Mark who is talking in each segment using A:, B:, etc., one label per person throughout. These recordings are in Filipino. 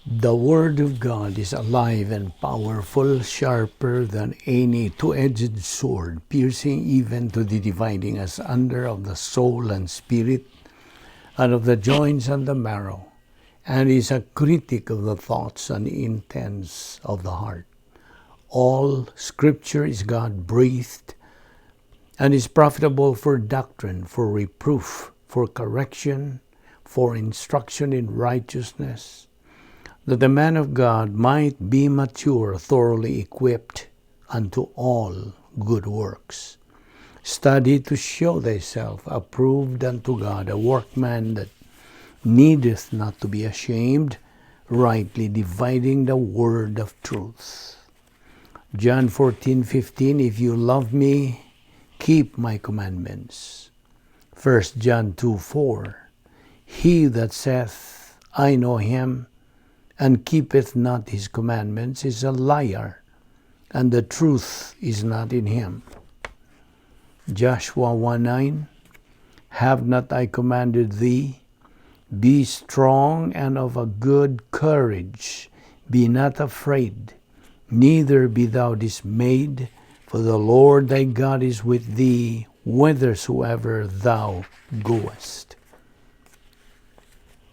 A: The Word of God is alive and powerful, sharper than any two-edged sword, piercing even to the dividing asunder of the soul and spirit, and of the joints and the marrow, and is a critic of the thoughts and intents of the heart. All Scripture is God-breathed, and is profitable for doctrine, for reproof, for correction, for instruction in righteousness, that the man of God might be mature, thoroughly equipped unto all good works. Study to show thyself approved unto God, a workman that needeth not to be ashamed, rightly dividing the word of truth. John 14:15, if you love me, keep my commandments. 1 John 2:4, he that saith, I know him, and keepeth not his commandments, is a liar, and the truth is not in him. Joshua 1:9, have not I commanded thee? Be strong and of a good courage. Be not afraid, neither be thou dismayed, for the Lord thy God is with thee, whithersoever thou goest.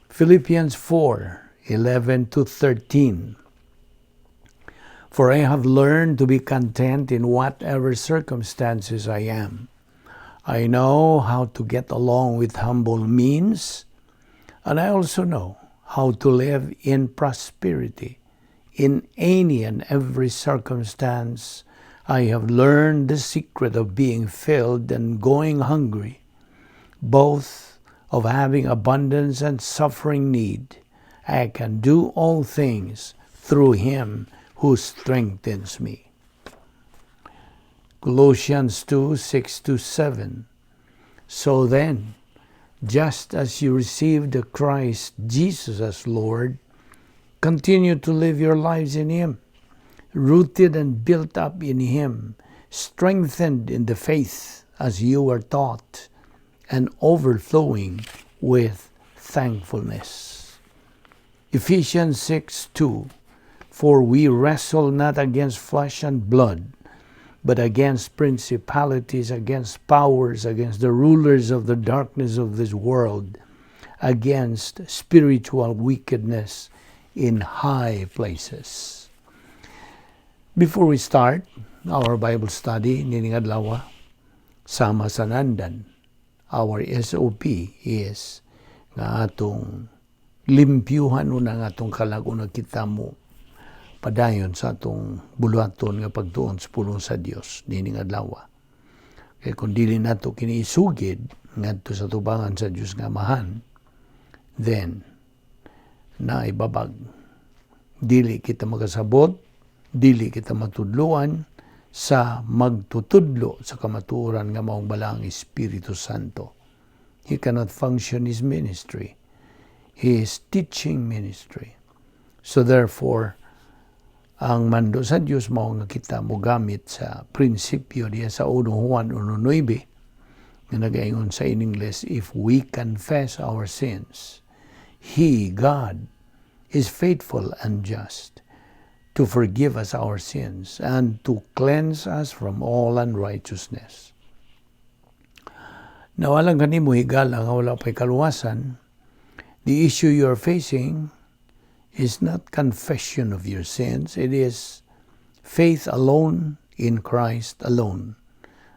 A: Philippians 4:11-13. For I have learned to be content in whatever circumstances I am. I know how to get along with humble means, and I also know how to live in prosperity. In any and every circumstance, I have learned the secret of being filled and going hungry, both of having abundance and suffering need. I can do all things through him who strengthens me. Colossians 2:6-7. So then, just as you received the Christ Jesus as Lord, continue to live your lives in him, rooted and built up in him, strengthened in the faith as you were taught, and overflowing with thankfulness. Ephesians 6:2, for we wrestle not against flesh and blood, but against principalities, against powers, against the rulers of the darkness of this world, against spiritual wickedness in high places. Before we start our Bible study, nining adlaw, sama sa nandan, our SOP is nga atong limpyuhan una nga atong kalaguna kita mo padayon sa atong buluhaton nga pagtuon sa pulong sa Dios nining adlaw. Kay kung dili nato kini isugid ngadto sa tubangan sa Dios nga Amahan, then naibabag. Dili kita makasabot, dili kita matudluan sa magtutudlo sa kamatuoran nga maong balang Espiritu Santo. He cannot function his ministry, his teaching ministry. So therefore, ang mando sa Dios mao nga kita mo gamit sa prinsipyo diya sa 1 Juan 1:9 nga nagaingon sa in English, if we confess our sins, He, God, is faithful and just to forgive us our sins and to cleanse us from all unrighteousness. Nawalang kanimo higala nga wala pa'y kaluwasan, the issue you are facing is not confession of your sins. It is faith alone in Christ alone.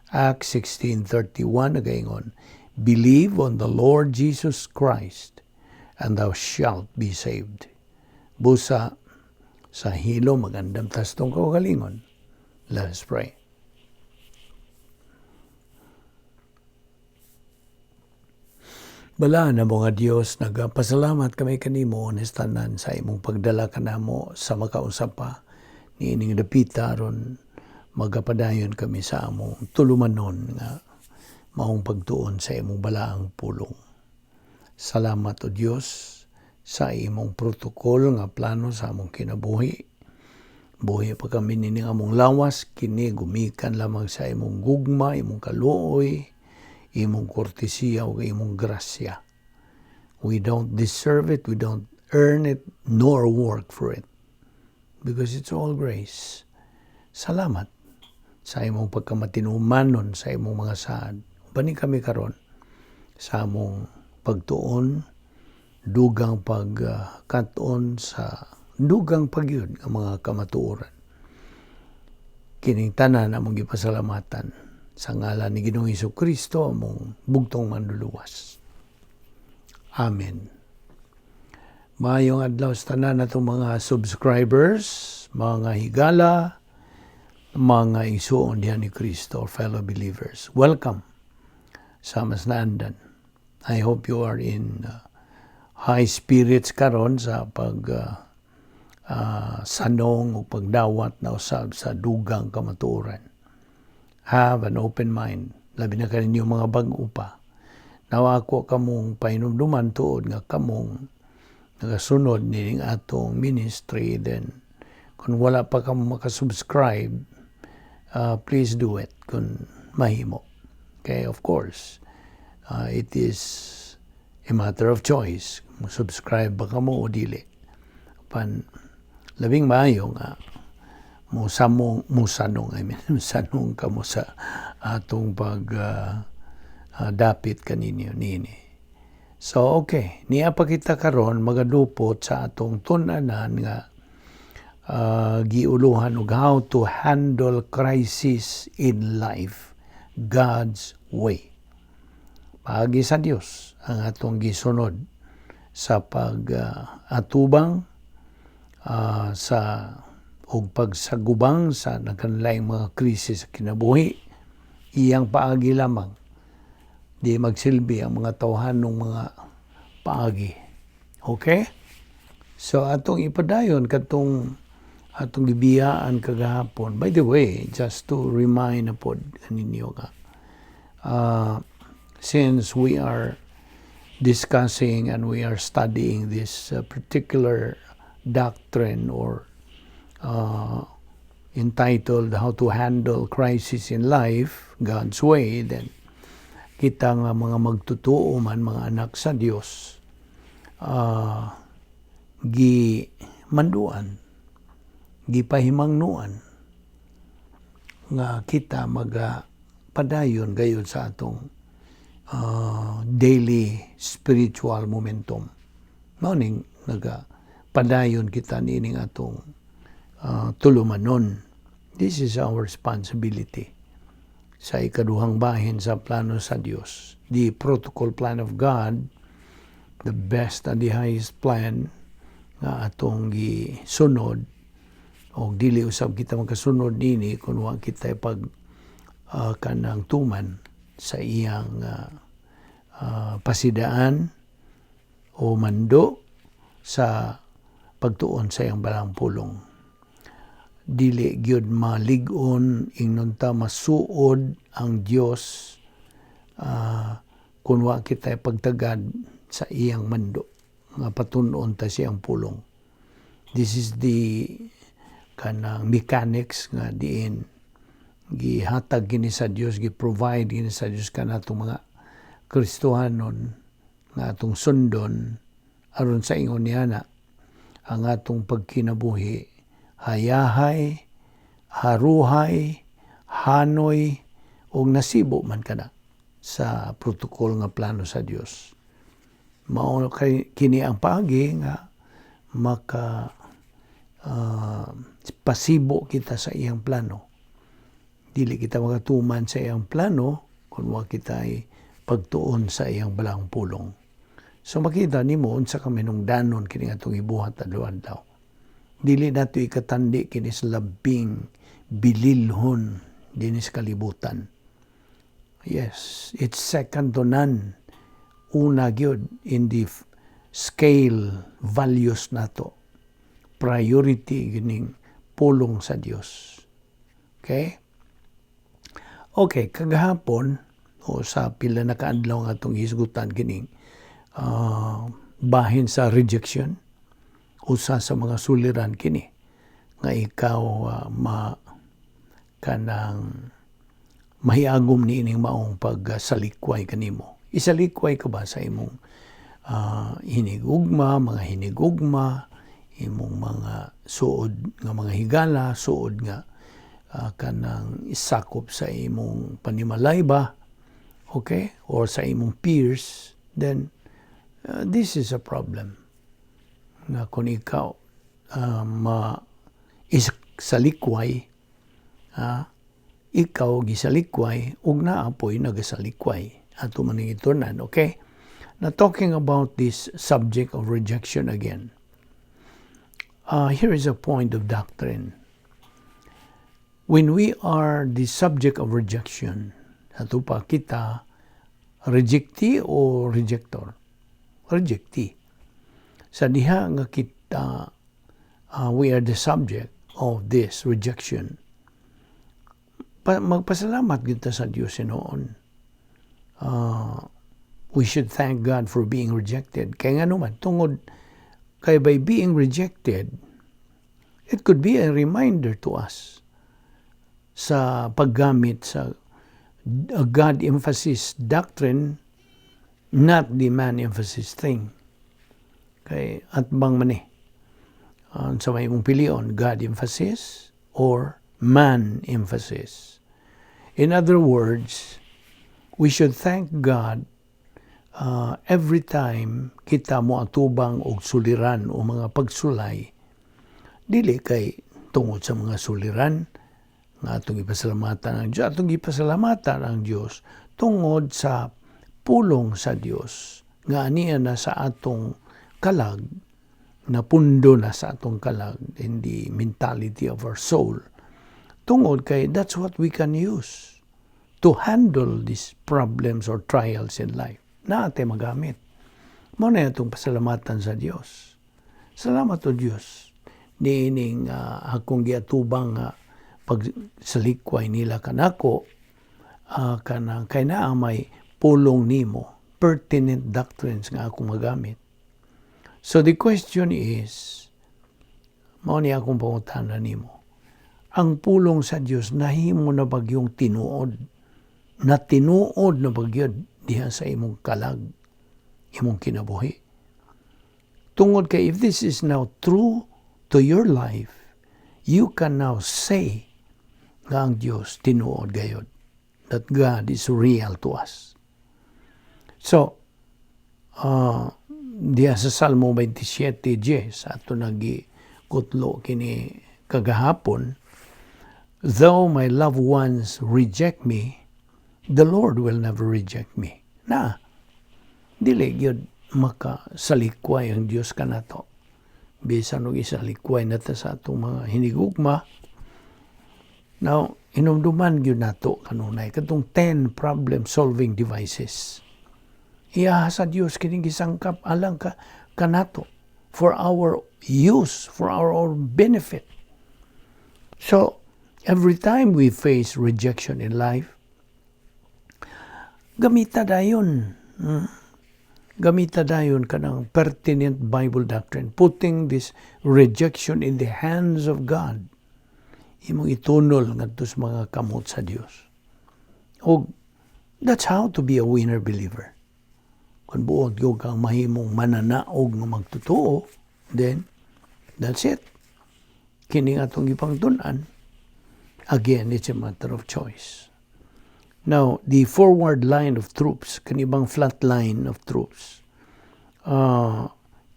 A: Acts 16:31 nagaingon, believe on the Lord Jesus Christ, and thou shalt be saved. Busa sa hilo magandang tastong kaugalingon. Let us pray. Bala na mga Diyos, nagpasalamat kami kanimo honestanan sa imong pagdala kanamo sa makausap pa ni ining dapita ron magapadayon kami sa among tulumanon nga maong pagtuon sa imong balaang pulong. Salamat o Diyos sa imong protokol nga plano sa among kinabuhi. Buhi pa kami nining among lawas, kini gumikan lamang sa imong gugma, imong kaluoy, imong kortesiya o imong grasya. We don't deserve it, we don't earn it nor work for it. Because it's all grace. Salamat sa imong pagkamatinumanon sa imong mga saad. Bani kami karon sa among pagtuon, dugang pagkaton sa dugang pagyud ang mga kamatuoran. Kining tanan among gipasalamatan sa ngalan ni Ginoong Hesukristo among bugtong manluluwas. Amen. Maayong adlaw sa tanan natong mga subscribers, mga higala, mga isuon dihan ni Kristo, fellow believers. Welcome sa Masnaandan. I hope you are in high spirits karon sa sanong o pagdawat na usab sa dugang kamatuoran. Have an open mind. Labi na kaninyo mga bag-o pa. Nawa ako kamong pahinumduman tuod nga kamong nagasunod nining atong ministry. Then kung wala pa kamo makasubscribe, please do it kung mahimo. Okay, of course, it is a matter of choice. Subscribe ba kamo o dili. Labing maayo nga musanong kamo sa atong dapit kaninyo nini. So okay, niya pa kita karon magadupot sa atong tun-anan nga giuluhan og how to handle crisis in life God's way. Paagi sa Dios ang atong gisunod sa atubang sa og pagsagubang sa nagkanlaing mga krisis sa kinabuhi. Iyang paagi lamang, di magsilbi ang mga tawhanong mga paagi. Okay? So atong ipadayon katong atong gibiyaan kagahapon. By the way, just to remind upod kaninyo ka, since we are discussing and we are studying this particular doctrine or entitled How to Handle Crisis in Life, God's Way, then kita nga mga magtutuo man, mga anak sa Dios, gimanduan, gipahimangnuan nga kita magpadayon gayud sa atong daily spiritual momentum. Morning padayon kita nining atong tulumanon. This is our responsibility sa ikaduhang bahin sa plano sa Dios. The protocol plan of God, the best and the highest plan nga atong gisunod o dili usab kita magkasunod nini kung wa kita kanang tuman sa iyang pasidaan o mando sa pagtuon sa iyang balang pulong. Dili gyud malig-on ingnon ta masuod ang Dios kung wa kita pagtagad sa iyang mando nga patun-on ta siyang pulong. This is the kanang mechanics nga diin gihatag gini sa Dios, gi-provide gini sa Dios kanatong mga Kristohanon nga atong sundon aron sa ingon niya na ang atong pagkinabuhi hayahay, haruhay, hanoy o nasibo man kana sa protocol nga plano sa Dios. Mao kini ang paagi nga pasibo kita sa iyang plano. Dili kita magatuman sa iyang plano kung wa kita ay pagtuon sa iyang balang pulong. So makita nimo unsa ka minungdanon kini atong ibuhat adlaw-adlaw. Dili nato ikatandi kini sa labing bililhon dinis kalibutan. Yes, it's second to none. Una gyud in the scale values nato. Priority gining pulong sa Dios. Okay? Okay, kagahapon o sa pila na kaadlaw nga atong hisgutan kining bahin sa rejection, usa sa mga suliran kini nga ikaw kanang mahiagom niining maong pagsalikway kanimo. Isalikway ka ba sa imong hinigugma, mga hinigugma, imong mga suod nga mga higala, suod nga kanang isakop sa imong panimalay ba, okay, or sa imong peers, then this is a problem. Nga kung ikaw isalikway, ikaw gisalikway, ug naapoy nagasalikway. Ato man itunan, okay? Now talking about this subject of rejection again. Here is a point of doctrine. When we are the subject of rejection, ato pa kita rejectee o rejector? Rejectee. Sa diha nga kita we are the subject of this rejection, magpasalamat kita sa Diyos noon. We should thank God for being rejected. Kaya nga naman, tungod kay by being rejected, it could be a reminder to us sa paggamit sa God emphasis doctrine, not the man emphasis thing. Kay at bang mani sa may mong pilion, God emphasis or man emphasis. In other words, we should thank God every time kita mo atubang og suliran o mga pagsulay, dili kay tungod sa mga suliran nga atong ipasalamatan ang Diyos, atong ipasalamatan ang Diyos tungod sa pulong sa Diyos nga aniya na sa atong kalag, na pundo na sa atong kalag in the mentality of our soul. Tungod kay that's what we can use to handle these problems or trials in life. Na ate magamit. Mo na itong pasalamatan sa Diyos. Salamat o Diyos. Niining akong giatubang pagsalikway nila kanako, kanang kay naa may pulong nimo, pertinent doctrines nga akong magamit. So the question is, mao ni akong pangutana nimo, ang pulong sa Dios nahimo na bagyong tinuod, na tinuod na bagyod diha sa imong kalag, imong kinabuhi. Tungod kay if this is now true to your life, you can now say nga ang Dios tinuod gayod, that God is real to us. So, diya sa Salmo 27:10 ato nagikutlo kini kagahapon, though my loved ones reject me, the Lord will never reject me. Na, dili gyud makasalikway ang Dios kanato. Bisan og isalikway nata sa atong mga hinigugma. Now, inumduman gyud nato kanunay katong 10 problem solving devices. Iya sa Dios kining gisangkap alang kanato for our use, for our benefit. So, every time we face rejection in life, gamita dayon. Gamita dayon kanang pertinent Bible doctrine, putting this rejection in the hands of God. Imong itunol ngadto sa mga kamot sa Dios. O that's how to be a winner believer. Kung buod yung kang mahimong mananaog ng magtotoo, then that's it. Kini atong ipangtunan. Again, it's a matter of choice. Now, the forward line of troops, kanibang flat line of troops,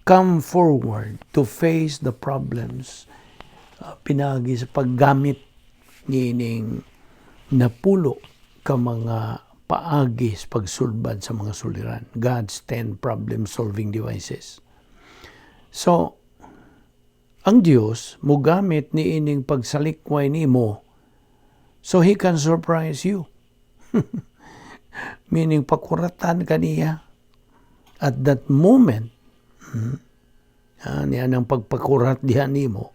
A: come forward to face the problems pinagi sa paggamit nining napulo ka mga paagis pagsulbad sa mga suliran. God's 10 problem-solving devices. So, ang Diyos mugamit ni ining pagsalikway nimo so He can surprise you. Meaning, pakuratan ka niya. At that moment, niya ng pagpakurat diha nimo,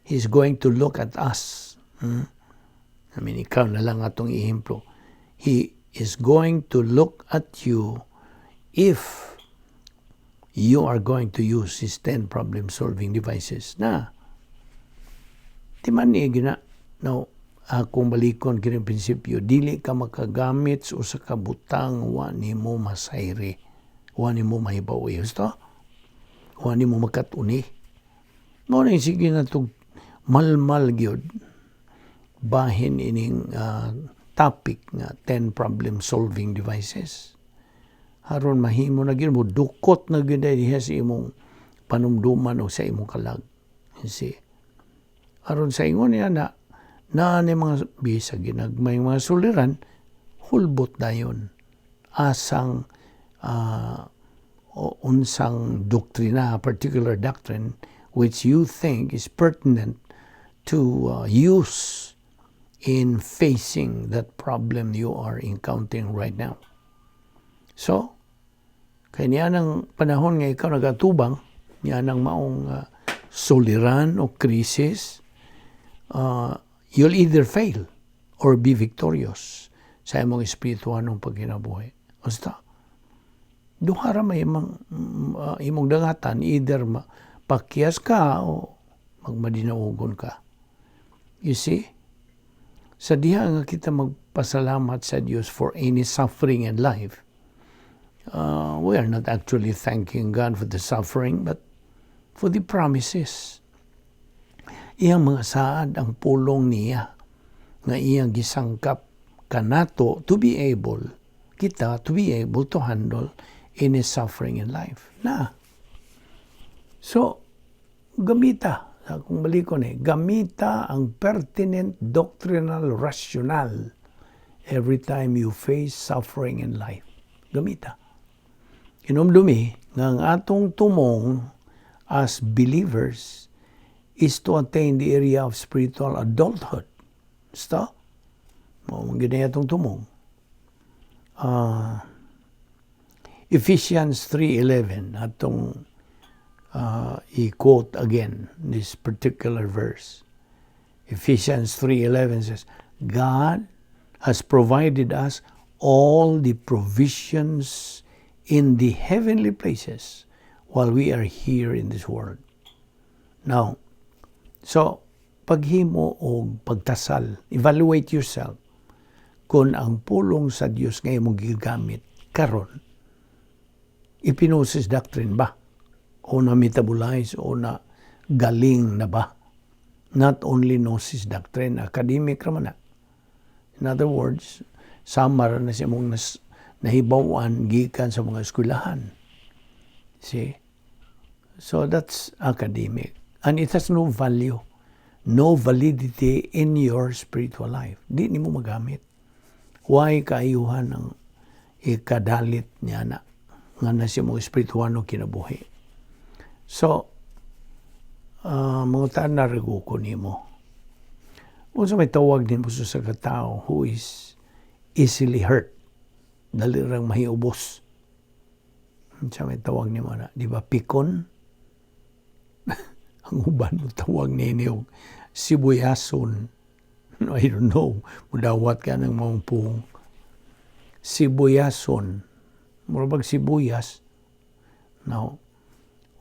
A: He's going to look at us. I mean, ikaw na lang atong ihemplo. He is going to look at you if you are going to use his 10 problem-solving devices. Na, di man niya gina. Now, akong balikon kining prinsipyo, dili ka makagamit o sa kabutang wa nimo masayri. Huwag mo mahibaw gusto? Huwag mo makatuni. Muna sige na itong malmal gyud bahin ining topic nga 10 problem-solving devices. Haron mahimo na gyud mo, dukot na gyud diha sa imong panumduman o sa imong kalag. See? Aron sa ingon niya na ni mga bisag ginagmay mga suliran, hulbot dayon asang unsang doktrina, particular doctrine, which you think is pertinent to use in facing that problem you are encountering right now. So, kaya niya ng panahon nga ikaw nagatubang, niya ng maong soliran o crisis, you'll either fail or be victorious sa imong espiritual ng pagkinabuhi. Basta, duhara may imong dangatan, either pakyas ka o magmadinaugon ka. You see? Sa diha nga kita magpasalamat sa Diyos for any suffering in life, we are not actually thanking God for the suffering, but for the promises. Iyang mga saad ang pulong niya nga iyang gisangkap kanato to be able to handle any suffering in life. So, gamita, kung balikon gamita ang pertinent doctrinal rationale every time you face suffering in life. Gamita. Inumdumi nga ang atong tumong as believers is to attain the area of spiritual adulthood. Basta? Magiging atong tumong. Ephesians 3:11, atong i-quote again this particular verse. Ephesians 3:11 says, God has provided us all the provisions in the heavenly places while we are here in this world. Now, so, paghimo o pagtasal, evaluate yourself kung ang pulong sa Diyos ngayon mong gigamit karon ipinosis doctrine ba? O na metabolize o na galing na ba? Not only gnosis doctrine, academic raman na. In other words, samar na siya mong nahibawan gikan sa mga eskwelahan. See? So that's academic. And it has no value, no validity in your spiritual life. Di ni mo magamit. Why kaayuhan ang ikadalit niya na nga na siya mong espiritual no kinabuhi. So, mga taan na rago ko ni mo. Kung sa may tawag din po sa katao who is easily hurt, dali rang mahiubos. Sa may tawag ni mo na, di ba, pikon? Ang uban mo tawag ninyo, sibuyason. I don't know, mudawat ka ng mga pung. Sibuyason. Murabag sibuyas. Now,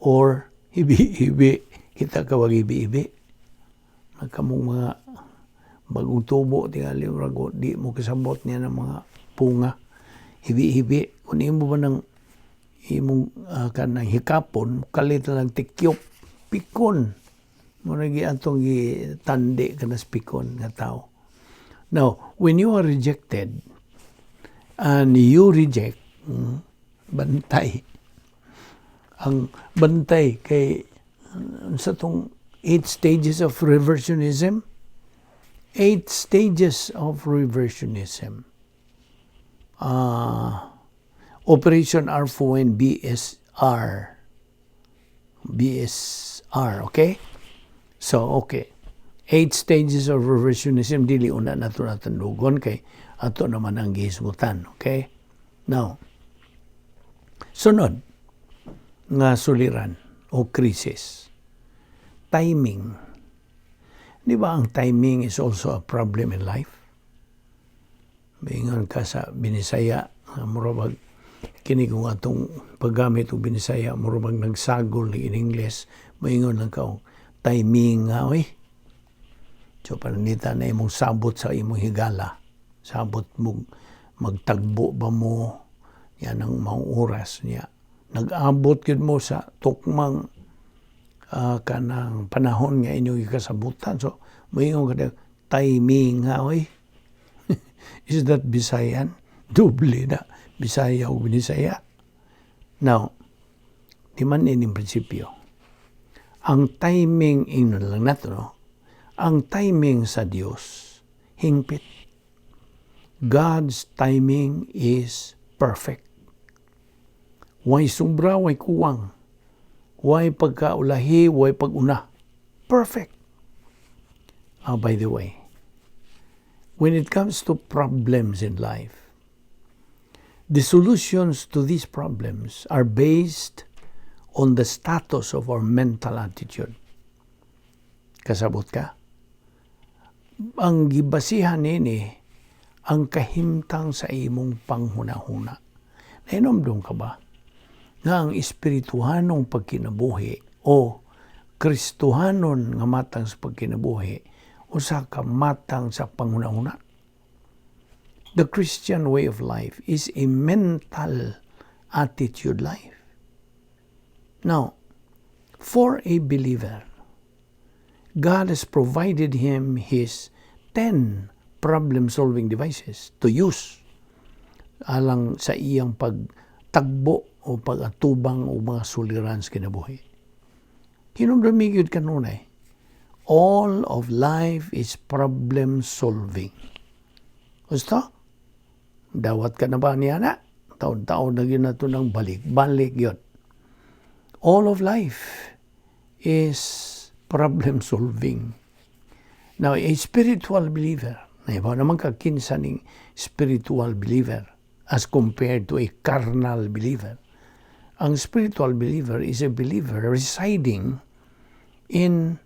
A: or hibi-hibi. Kita kawag hibi-hibi. Magkamong mga bagong tubo, tingali rago, di mo kasabot niya ng mga punga. Hibi-hibi. Kung mo ba ng imong kanang hikapon, kalit lang tikyop, pikon. Muna atong tandi ka na pikon nga tao. Now, when you are rejected, and you reject, bantay. Ang bantay kay sa tong 8 stages of reversionism. 8 stages of reversionism. Operation R4 and BSR. Okay? So, okay. 8 stages of reversionism, dili una nato natandugon kay ato naman ang gihismutan. Okay? Now, sunod nga suliran o crisis. Timing. Di ba ang timing is also a problem in life? Bingon ka sa Binisaya, murabag kini kung atong paggamit o Binisaya, murabag nagsagol in English, maingon lang ka, timing nga, oy. So, pananita na imong sabot sa imong higala. Sabot mo, magtagbo ba mo, yan ang maong oras niya. nag-abot yun mo sa tukmang kanang panahon nga inyong ikasabutan. So, mayroon ka timing nga, oy. Is that Visayan? Doble na. Bisaya o Binisaya. Now, di man ining prinsipyo. Ang timing, ino lang nato, no? Ang timing sa Diyos, hingpit. God's timing is perfect. Way sobra, way kuwang. Way pagkaulahi, way pag-una. Perfect. By the way, when it comes to problems in life, the solutions to these problems are based on the status of our mental attitude. Kasabot ka? Ang gibasihan nini, ang kahimtang sa imong panghuna-huna. Nainomdom ka ba? Nga ang espirituhanong pagkinabuhi o Kristohanon nga matang sa pagkinabuhi o sa kamatang sa panghuna-huna. The Christian way of life is a mental attitude life. Now, for a believer, God has provided him his 10 problem-solving devices to use alang sa iyang pagtagbo o pag-atubang o mga suliran sa kinabuhi. Kinumdamigid kanunay, all of life is problem-solving. Gusto? Dawat ka na ba niya na? Taon-taon na yun na ito ng balik yun. All of life is problem-solving. Now, a spiritual believer, na iba naman kakinsa ng spiritual believer as compared to a carnal believer. Ang spiritual believer is a believer residing in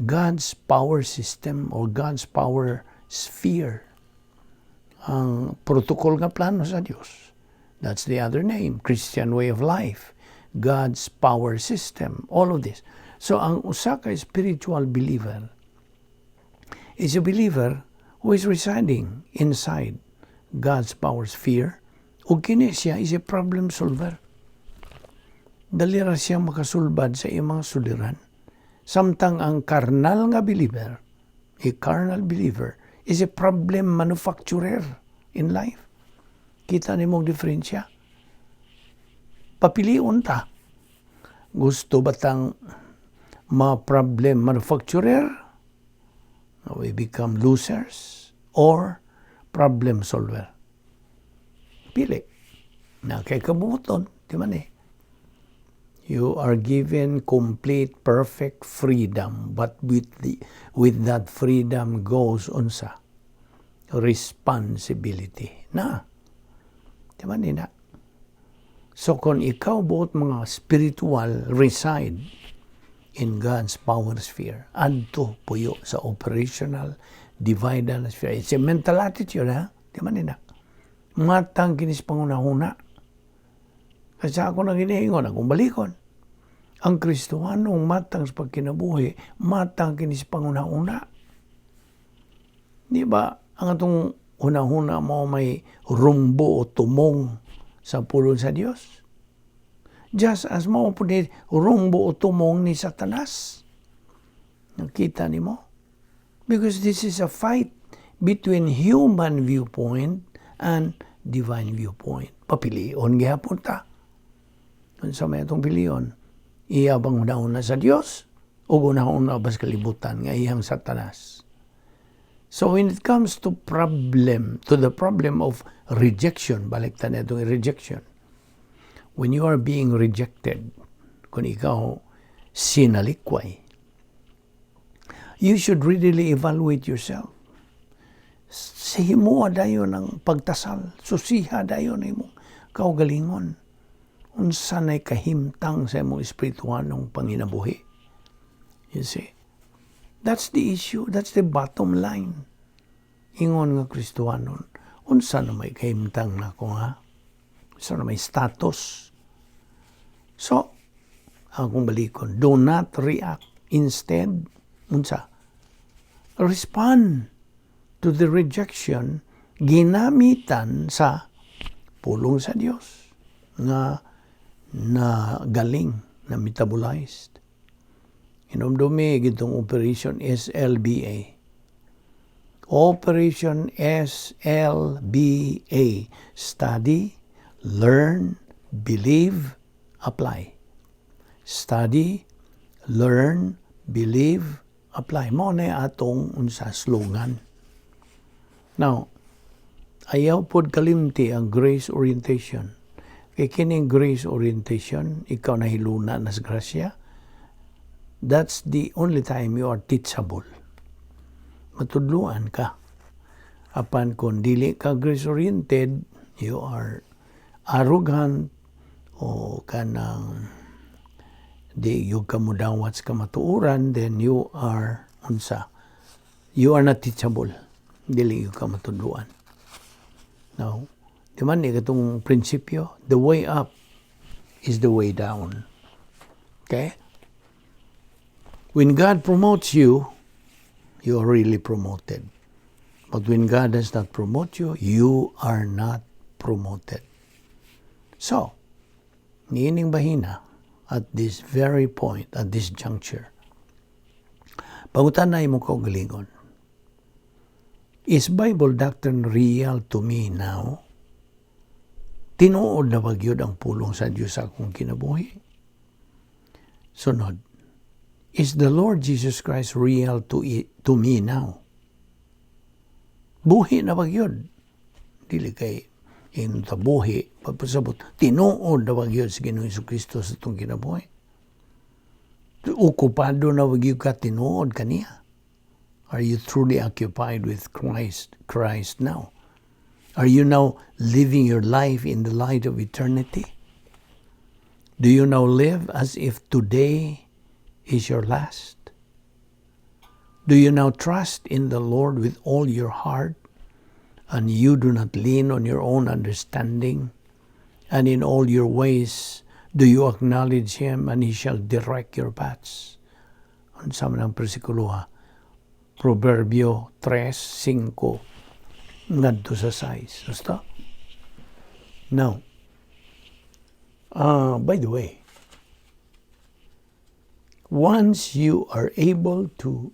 A: God's power system or God's power sphere. Ang protocol nga plano sa Diyos. That's the other name, Christian way of life. God's power system, all of this. So, ang usa ka spiritual believer is a believer who is residing inside God's power sphere o kini siya is a problem solver. Dali ra siya makasulbad sa imong suliran. Samtang ang carnal nga believer, a carnal believer, is a problem manufacturer in life. Kita nimong diferensya. Papiliun ta. Gusto batang ma-problem manufacturer? We become losers or problem solver. Pili. Na kay kabuton, di man eh. You are given complete, perfect freedom, but with that freedom goes unsa responsibility. Na, di man na. So kung ikaw buot mga spiritual reside in God's power sphere, adto puyo sa operational dividal sphere. It's a mental attitude, ha? Di man na. Matang kinis panguna-huna. Kasi ako nang hinihingon, akong balikon. Ang Kristohanong matang sa pagkinabuhi, matang kinis panguna-una. Di ba, ang atong una-una mo may rumbo o tumong sa pulong sa Diyos? Just as mo po ni rumbo o tumong ni Satanas. Nakita ni mo? Because this is a fight between human viewpoint and divine viewpoint. Papilion gihapon ta. Kung sa may itong piliyon, iyabang una-una sa Diyos o una-una bas kalibutan nga iyang Satanas. So when it comes to the problem of rejection, balik ta na itong rejection. When you are being rejected, kung ikaw sinalikway, you should readily evaluate yourself. Sihimuha dayon ang pagtasal, susiha dayon ang imong kaugalingon. Unsa na'y kahimtang sa imong espirituhanong panginabuhi. You see? That's the issue. That's the bottom line. Ingon nga Kristohanon, unsa na may kahimtang na ko ha? Unsa na may status? So, akong balikon, do not react. Instead, unsa? Respond to the rejection ginamitan sa pulong sa Diyos. Nga na galing, na metabolized. Inomdumi, gitong Operation SLBA. Operation SLBA. Study, learn, believe, apply. Study, learn, believe, apply. Mo na atong unsa slogan. Now, ayaw pod kalimti ang grace orientation. Kay kining grace orientation, ikaw nahiluna na sa grasya. That's the only time you are teachable. Matudluan ka. Apan kung dili ka grace-oriented, you are arrogant o kanang di yung kamudawat sa kamatuuran, then you are unsa. You are not teachable. Dili yung kamatudluan. Now, di man ikatong prinsipyo, the way up is the way down. Okay? When God promotes you, you are really promoted. But when God does not promote you, you are not promoted. So, niining bahina at this very point, at this juncture, pangutanay mo kaugalingon, is Bible doctrine real to me now? Tinuod na bagyod ang pulong sa Diyos sa akong kinabuhi? Sunod, is the Lord Jesus Christ real to me now? Buhi na bagyod. Dili kay tabuhi, pagpasabot, tinuod na bagyod sa Ginoong Jesucristo sa itong kinabuhi. Okupado na bagyod ka, tinuod kaniya. Are you truly occupied with Christ now? Are you now living your life in the light of eternity? Do you now live as if today is your last? Do you now trust in the Lord with all your heart, and you do not lean on your own understanding, and in all your ways do you acknowledge Him, and He shall direct your paths? Ang sama ng persikulo Proverbio 3:5 ngadto sa 6. Basta? Now, by the way, once you are able to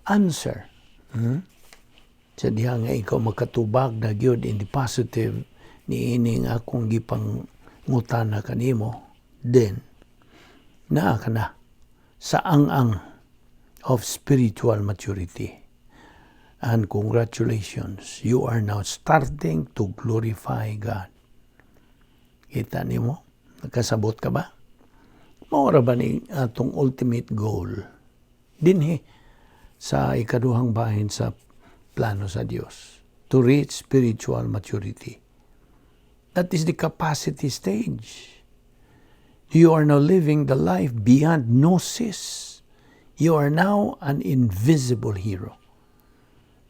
A: answer, sa diha nga ikaw makatubag na gyud in the positive ni ining akong gipang ngutana kanimo, then naa ka na sa ang-ang of spiritual maturity. And congratulations, you are now starting to glorify God. Kita nimo? Nakasabot ka ba? Maura ba ni atong ultimate goal? Dinhi sa ikaduhang bahin sa plano sa Dios, to reach spiritual maturity. That is the capacity stage. You are now living the life beyond gnosis. You are now an invisible hero.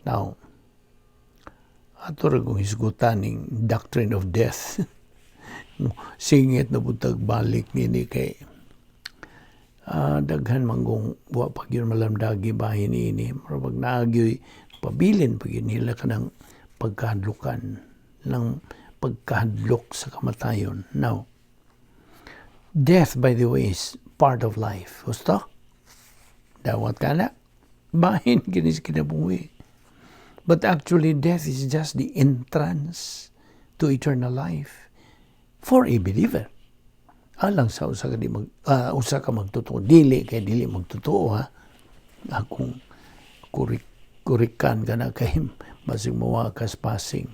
A: Now, ato rin kong hisgutan ng doctrine of death. Singit na butag balik nini kay daghan manggong wa pag yun malamdagi bahin ini. Marapag naagyoy, pabilin pag yun nila ka ng pagkahadlukan, ng pagkahadlok sa kamatayon. Now, death, by the way, is part of life. Gusto? Dawat ka na. Bahin kinis kinabuhi. But actually, death is just the entrance to eternal life for a believer. Alang sa usa ka magtotoo, dili kay dili magtotoo ha. Akong kurikan ka na kay basig mawakas passing.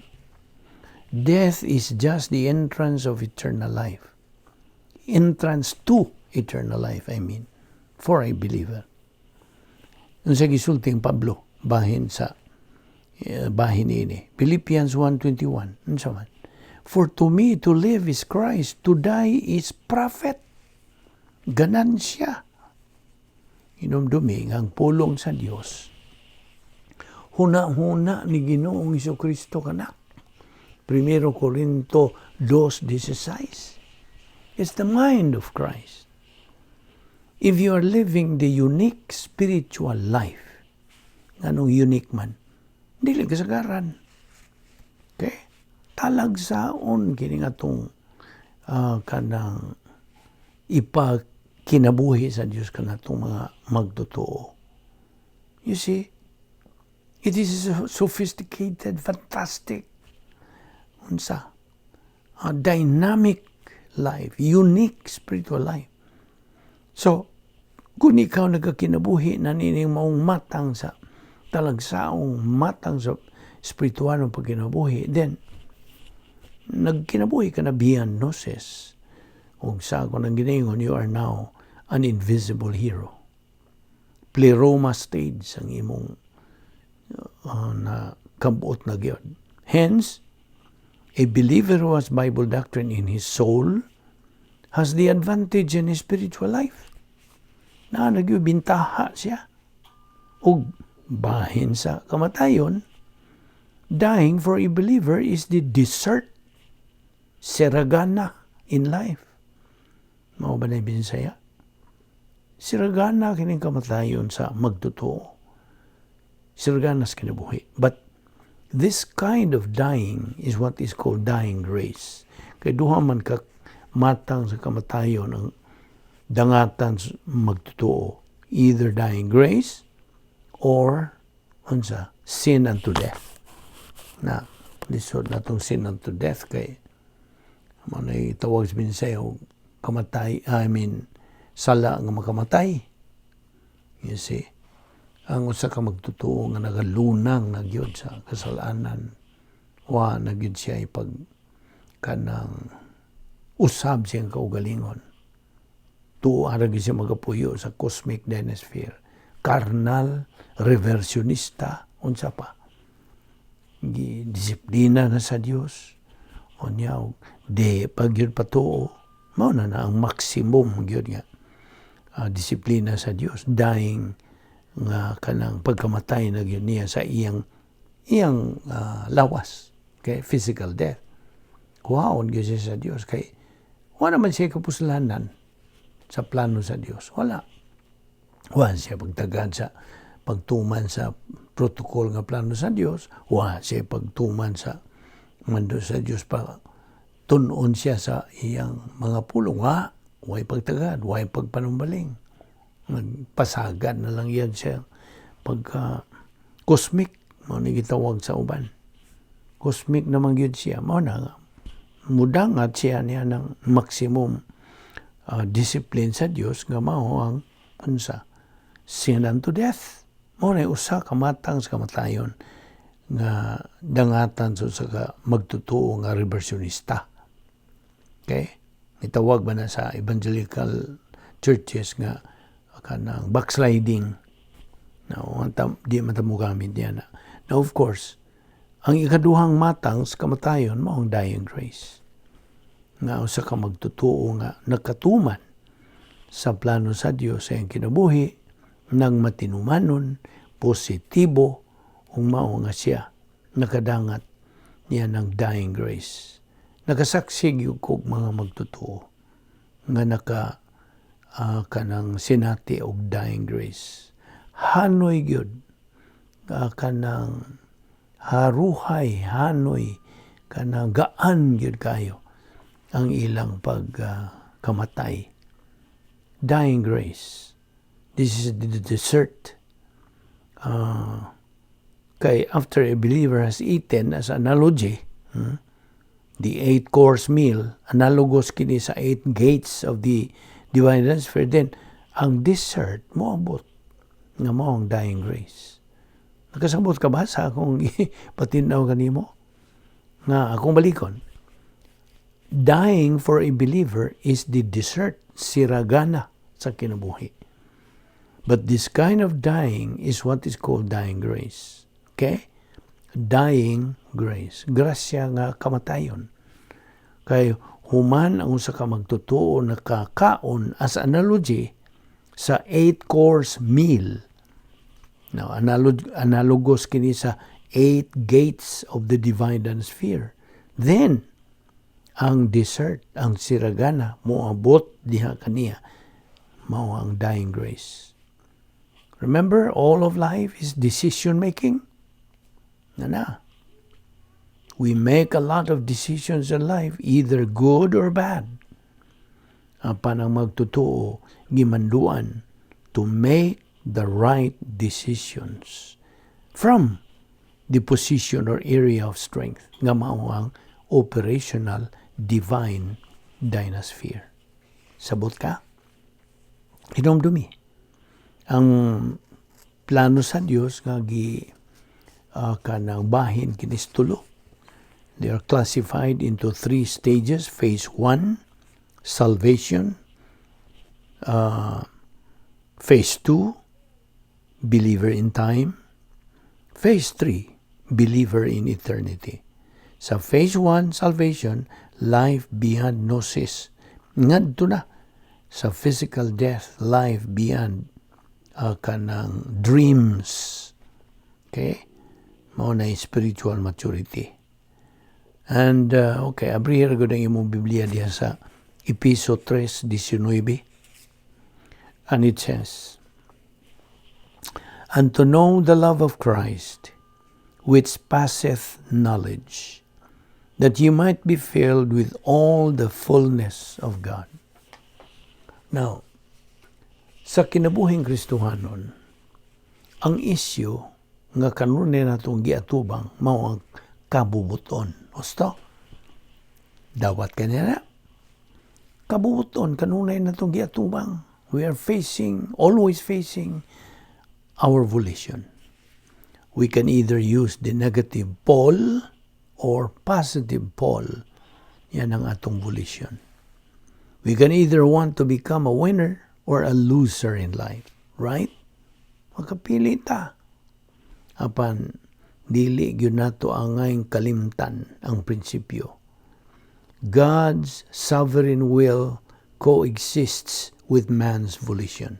A: Death is just the entrance of eternal life. Entrance to eternal life, I mean, for a believer. Unsa gisulting Pablo bahin sa bahin ini. Philippians 1:21. Unsa man? For to me to live is Christ, to die is profit. Ganansya. Inomdumi ang pulong sa Dios. Huna-huna ni Ginoong Jesucristo kana. 1 Corinto 2:16. It's the mind of Christ. If you are living the unique spiritual life, anong unique man? Dili kasagaran. Okay? Talagsaon kini nga tong kanang ipakinabuhi sa Dios kanatong mga magtotoo. You see, it is a sophisticated, fantastic, a dynamic life, unique spiritual life. So, kung ikaw nagkakinabuhi, nanining maong matang sa talagsaong matang sa spiritual ng pagkinabuhi, then, nagkinabuhi ka na beyond gnosis. Kung sa ako nang ginaingon, you are now an invisible hero. Pleroma stage ang imong na kabuot na gyud. Hence, a believer who has Bible doctrine in his soul has the advantage in his spiritual life. Na nagyubintaha siya. O bahin sa kamatayon, dying for a believer is the dessert, siragana in life. Mao ba na Bisaya? Siragana kining kamatayon sa magtotoo. Siraganas kinabuhi. But this kind of dying is what is called dying grace. Kaya duha man ka matang sa kamatayon ang dangatan magtotoo. Either dying grace or sin unto death. Na lisod na itong sin unto death kay manay tawag sa Bisaya kamatay, sala nga makamatay. You see, ang usa ka magtotoo nga nagalunang na gyud sa kasalanan, wa na gyud siya ipag kanang usab siyang kaugalingon. Tuwa ra gyud siya magapuyo sa cosmic dinosphere, carnal, reversionista, unsa pa. Disiplina na sa Dios. Unya de pag gyud patuo, mao na ang maximum gyud nga disiplina sa Dios, dying nga kanang pagkamatay na gyud niya sa iyang lawas, kay physical death. Kuhaon gyud siya sa Dios kay wala man siya kapuslanan sa plano sa Dios. Wala siya pagtagad sa pagtuman sa protocol nga plano sa Dios. Wala siya pagtuman sa mando sa Dios pa tunon siya sa iyang mga pulong. Way pagtagad, way pagpanumbaling. Nagpasagad na lang yan siya pagka cosmic, mo ni gitawag sa uban. Cosmic naman yun siya. Mo na mudangat siya niya ng maximum discipline sa Dios nga mao ang sin unto death. Mo na usa ka matang sa kamatayon nga dangatan sa magtotoo nga reversionista. Okay? Itawag ba na sa evangelical churches nga kanang backsliding. Now, di matamo gamit niya na. Now, of course, ang ikaduhang matang sa kamatayon mao ang dying grace. Nga usa ka magtotoo nga nakatuman sa plano sa Dios sa iyang kinabuhi, nang matinumanon, positibo, kung mao nga siya nakadangat niya ng dying grace. Nakasaksig yung kog mga magtotoo nga kanang sinati og dying grace. Hanoy gyud kanang haruhay, hanoy kanang gaan gyud kayo ang ilang pagkamatay. Dying grace. This is the dessert. Kay after a believer has eaten, as analogy, the 8-course meal, analogous kini sa 8 gates of the divine sphere, then ang dessert moabot nga mao ang dying grace. Nakasabot ka ba sa akong patinaw kanimo? Nga akong balikon. Dying for a believer is the dessert, siragana sa kinabuhi. But this kind of dying is what is called dying grace. Okay? Dying grace. Grasya nga kamatayon. Kay human ang usa ka magtotoo nakakaon as analogy sa 8-course meal. Now, analogous kini sa 8 gates of the divine sphere. Then, ang dessert, ang siragana, moabot diha kaniya, mao ang dying grace. Remember, all of life is decision-making. We make a lot of decisions in life, either good or bad. apan ang magtotoo gimanduan to make the right decisions from the position or area of strength nga mao ang operational divine dynasphere. Sabot ka? Hinumdumi. Ang plano sa Dios nga kanang bahin kinistulo. They are classified into 3 stages. Phase 1, salvation. Phase 2, believer in time. Phase 3, believer in eternity. Sa phase 1, salvation, life beyond gnosis. Ngadto na sa physical death, life beyond kanang dreams. Okay? Mao na spiritual maturity. And, okay, abrihira ko ng imong Biblia diya sa Episo 3:19. And it says, and to know the love of Christ, which passeth knowledge, that ye might be filled with all the fullness of God. Now, sa kinabuhing Kristohanon, ang isyu nga kanunay natong giatubang mao ang kabubuton. Osto? Dawat kanina. Kabubuton kanunay natong giatubang. We are always facing our volition. We can either use the negative pole or positive pole. Yan ang atong volition. We can either want to become a winner or a loser in life. Right? Magkapili ta. Apan, dili gyud nato angay kalimtan ang prinsipyo. God's sovereign will coexists with man's volition.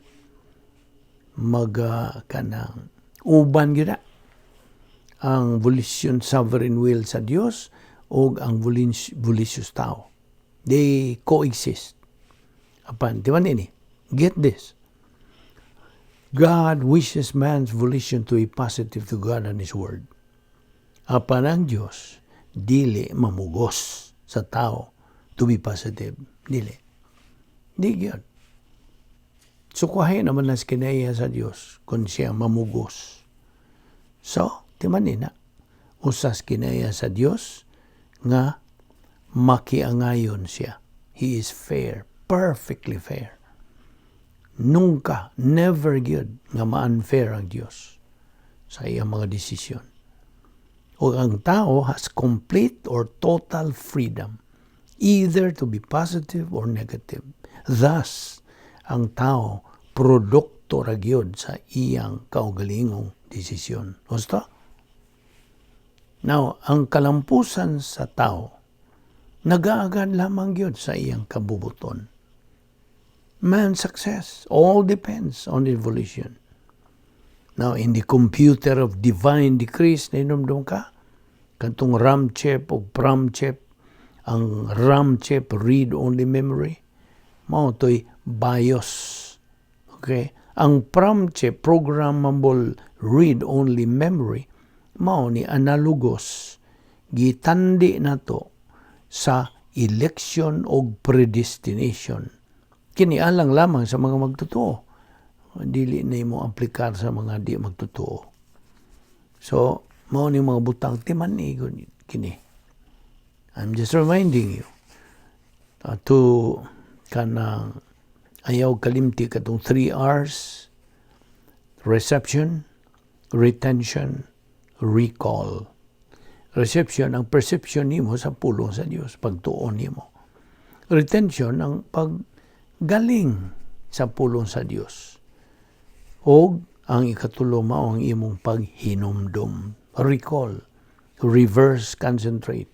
A: Kanang uban gyud ang volition, sovereign will sa Dios o ang volitious tao. They coexist. Apan, di ba nini? Get this. God wishes man's volition to be positive to God and His Word. Apan ang Diyos, dili mamugos sa tao to be positive. Dili. Di gyud. Sukuhay naman nas kinaya sa Diyos kung siya mamugos. So, di man nina, usas kinaya sa Diyos nga makiangayon siya. He is fair, perfectly fair. Nunca, never gyud nga ma-unfair ang Diyos sa iyang mga desisyon. O ang tao has complete or total freedom, either to be positive or negative. Thus, ang tao produkto ra gyud sa iyang kaugalingong desisyon. Gusto? Now, ang kalampusan sa tao, nagaagad lamang gyud sa iyang kabubuton. Man's success all depends on his volition. Now, in the computer of divine decrees, nainumdum ka, kantong RAM chip o PROM chip, ang RAM chip, read-only memory, mao to'y BIOS. Okay? Ang PROM chip, programmable read-only memory, mao ni analogous, gitandi na to sa election o predestination. Kini alang lamang sa mga magtotoo. Dili na mo aplikar sa mga di magtotoo. So, mao ni mga butang timan ni kini. I'm just reminding you to kanang ayaw kalimti katong 3 R's: reception, retention, recall. Reception, ang perception nimo sa pulong sa Dios, pagtuon nimo. Retention, ang paggaling sa pulong sa Dios. O ang ikatulo mao ang imong paghinumdum. Recall, reverse concentrate.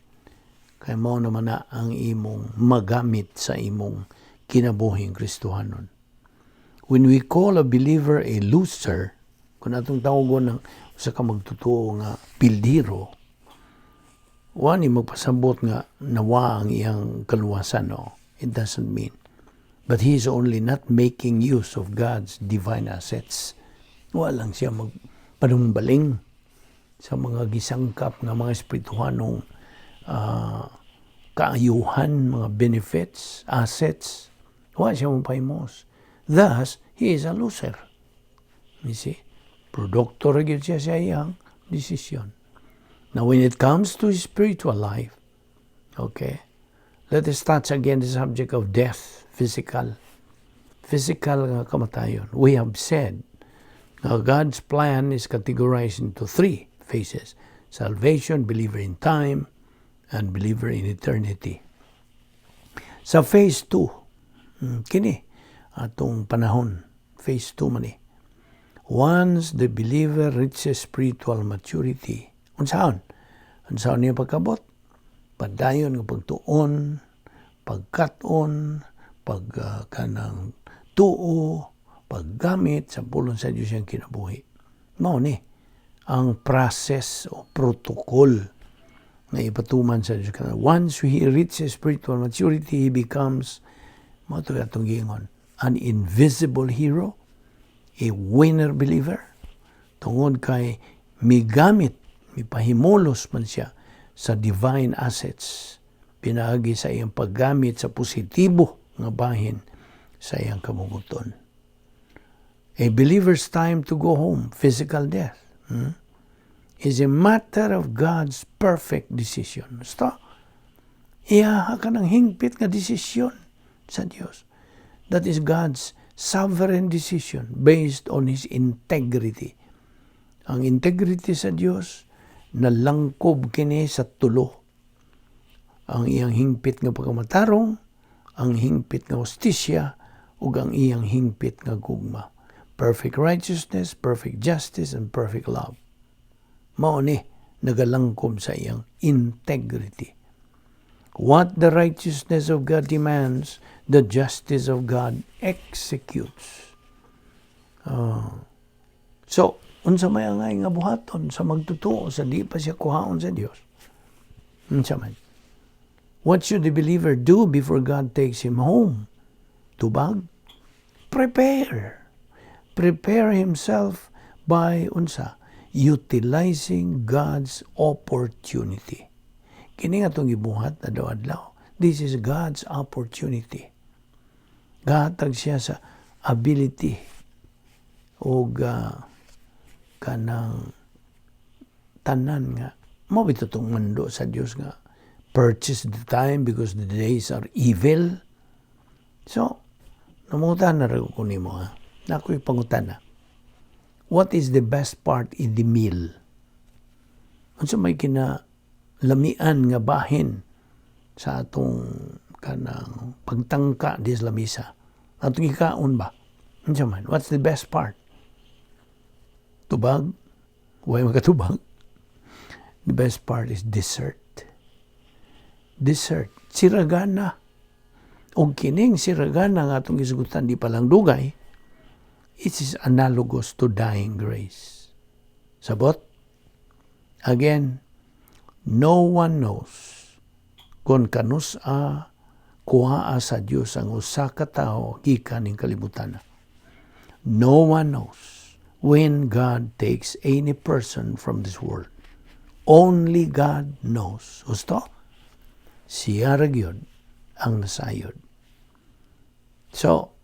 A: Kaya mao naman na ang imong magamit sa imong kinabuhing Kristohanon. When we call a believer a loser, kung atong tawagon ng usa ka magtotoo nga pildiro, wani magpasabot nga nawa ang iyang kaluwasan, no? It doesn't mean. But he is only not making use of God's divine assets. Walang siya magpanumbaling sa mga gisangkap nga mga espirituhanong kaayuhan, mga benefits, assets. Wa siya mong pahimos. Thus, he is a loser. You see? Produkto rin siya sa iyang desisyon. Now, when it comes to spiritual life, okay, let us touch again the subject of death, physical kamatayon. We have said, now God's plan is categorized into 3 phases: salvation, believer in time, and believer in eternity. Sa phase 2, kini, atong panahon, phase 2 man once the believer reaches spiritual maturity, unsaon niya pagkabot? Padayon ng pagtuon, pagkaton, kanang tuo, paggamit sa pulong sa Diyos yung kinabuhi. Mao ni ang process o protocol na ipatuman sa Diyos. Once he reaches spiritual maturity, he becomes, mao to atong giingon, an invisible hero, a winner believer. Tungod kay migamit, mipahimulos man siya sa divine assets, pinaagi sa iyang paggamit sa positibo nga bahin sa iyang kamuguton. A believer's time to go home, physical death, is a matter of God's perfect decision. Basta, iyaha ka ng hingpit nga desisyon sa Diyos. That is God's sovereign decision based on His integrity. Ang integrity sa Diyos, nalangkob kini sa tulo. Ang iyang hingpit nga pagkamatarong, ang hingpit nga hustisya, ug ang iyang hingpit nga gugma. Perfect righteousness, perfect justice, and perfect love. Mao ni nagalangkob sa iyang integrity. What the righteousness of God demands, the justice of God executes. So, unsa may angay nga buhaton sa magtutuo sa di pa siya kuhaon sa Dios? Unsa man? What should the believer do before God takes him home? Tubag? Prepare. Prepare himself by unsa? Utilizing God's opportunity. Kini nga itong ibuhat adlaw-adlaw. This is God's opportunity. Gahatag siya sa ability o kanang tanan nga. Mabito itong mundo sa Diyos nga. Purchase the time because the days are evil. So, namungutan na rin ko ni mo ha. Nako'y pangutan na. What is the best part in the meal? Ano may lamian nga bahin sa atong kanang pagtangka di sa lamisa. Atong ikaon ba? Ano man? What's the best part? Tubag? Huwag makatubag. The best part is dessert. Dessert. Siragana. O kining siragana nga atong isugutan di palang dugay, it is analogous to dying grace. Sabot? Again, no one knows kung kanus-a kuhaa sa Diyos ang usa ka tawo gikan ning kalibutan. No one knows when God takes any person from this world. Only God knows. Gusto? Siya ra gyud ang nasayod. So,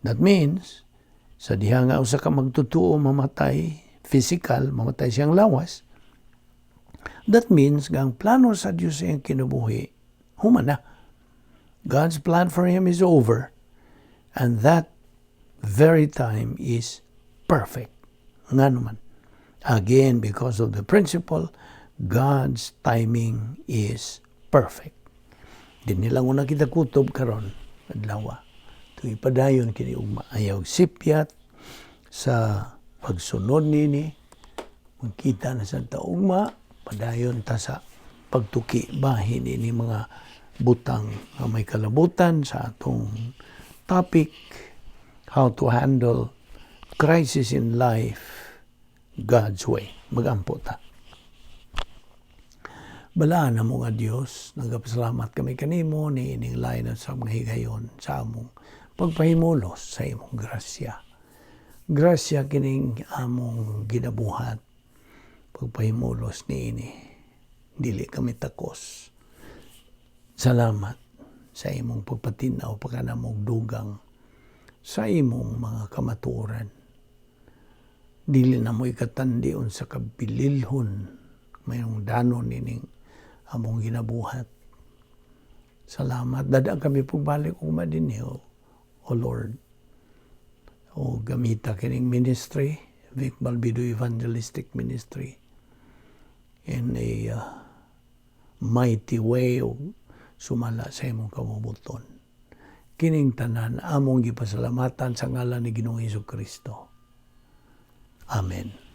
A: that means, sa diha nga usa ka magtutuo mamatay, physical, mamatay siyang lawas, that means ang plano sa Diyos ang kinabuhi, human na. God's plan for him is over, and that very time is perfect. Nga naman. Again, because of the principle, God's timing is perfect. Di nilang una kita kutob karon adlaw. Ito ipadayon kini ug maayaw sipyat sa pagsunod nini. Magkita na sa taugma, padayon ta sa pagtuki bahin ini mga butang na may kalabutan sa atong topic, how to handle crisis in life God's way. Magampo ta. Balaan na mo nga Diyos, nagapasalamat kami kanimo ni ining lain sa mga higayon sa among pagpahimulos sa imong grasya. Grasya kining among ginabuhat, pagpahimulos ni ini. Dili kami takos. Salamat. sa imong pagpatinaw pagkanamog dugang sa imong mga kamatuoran. Dili na mo ikatandion sa kabililhon mayong danon nining among ginabuhat. Salamat. Dadaan kami pagbalik o madinhi, O Lord. O gamita kining ministry, Vic Balbido Evangelistic Ministry, in a mighty way o sumala sa imong kamubuton. Kining tanan among gipasalamatan sa ngalan ni Ginoong Hesukristo. Amen.